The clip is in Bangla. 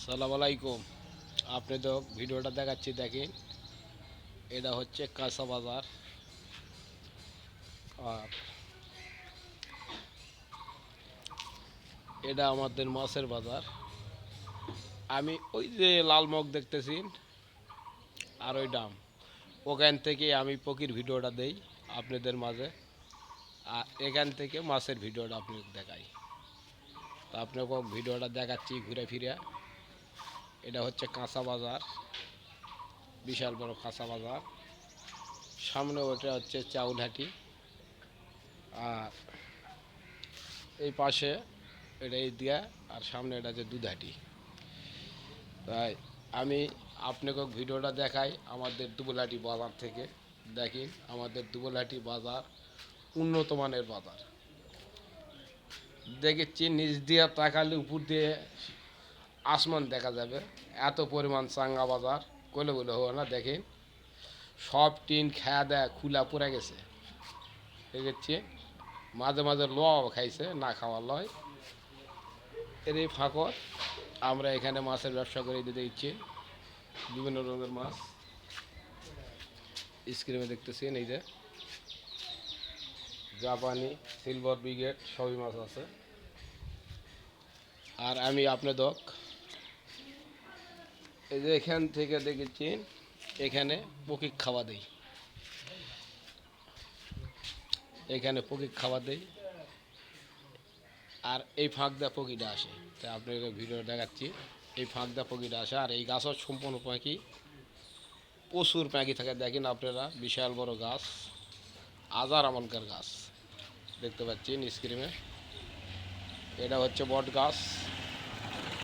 সালাম আলাইকুম। আপনি তো ভিডিওটা দেখাচ্ছি দেখেন। এটা হচ্ছে কাঁচা বাজার। আর এটা আমাদের মাছের বাজার। আমি ওই যে লালমগ দেখতেছি আর ওই ডাম, ওখান থেকে আমি পকির ভিডিওটা দেই আপনাদের মাঝে। আর এখান থেকে মাছের ভিডিওটা আপনি দেখাই। তা আপনাকে ভিডিওটা দেখাচ্ছি ঘুরে ফিরে। এটা হচ্ছে কাঁচা বাজার, বিশাল বড় কাঁচা বাজার। সামনে ওটা হচ্ছে চাউলহাটি। আর এই পাশে এটা এই দিয়া, আর সামনে এটা যে দুধাটি। তাই আমি আপনাকে ভিডিওটা দেখাই আমাদের দুবলাটি বাজার থেকে। দেখি আমাদের দুবলাটি বাজার উন্নত মানের বাজার। দেখেছি নিচ দিয়ে তাকালে উপর দিয়ে আসমান দেখা যাবে, এত পরিমাণ চাঙ্গা বাজার। কলে বলে হো না, দেখেন সব টিন খেয়া দেয় খুলা পড়ে গেছে। দেখেছি মাঝে মাঝে লও খাইছে, না খাওয়ার লয়। এর এই ফাঁকর আমরা এখানে মাছের ব্যবসা করে দিতে দিচ্ছি। বিভিন্ন রঙের মাছ স্ক্রিনে দেখতেছেন, এই যে জাপানি, সিলভার ব্রিগেড সবই মাছ আছে। আর আমি আপনাদের এই যে এখান থেকে দেখেছি এখানে পকিক খাওয়া দেই, এখানে পকিক খাওয়া দেই। আর এই ফাঁক দা পকিটা আসে, তাই আপনাকে ভিডিও দেখাচ্ছি। এই ফাঁক দা পকিটা আসে। আর এই গাছও সম্পূর্ণ পাখি, প্রচুর পাখি থাকে। দেখেন আপনারা বিশাল বড় গাছ, হাজার আমলকার গাছ দেখতে পাচ্ছেন স্ক্রিনে। এটা হচ্ছে বট গাছ।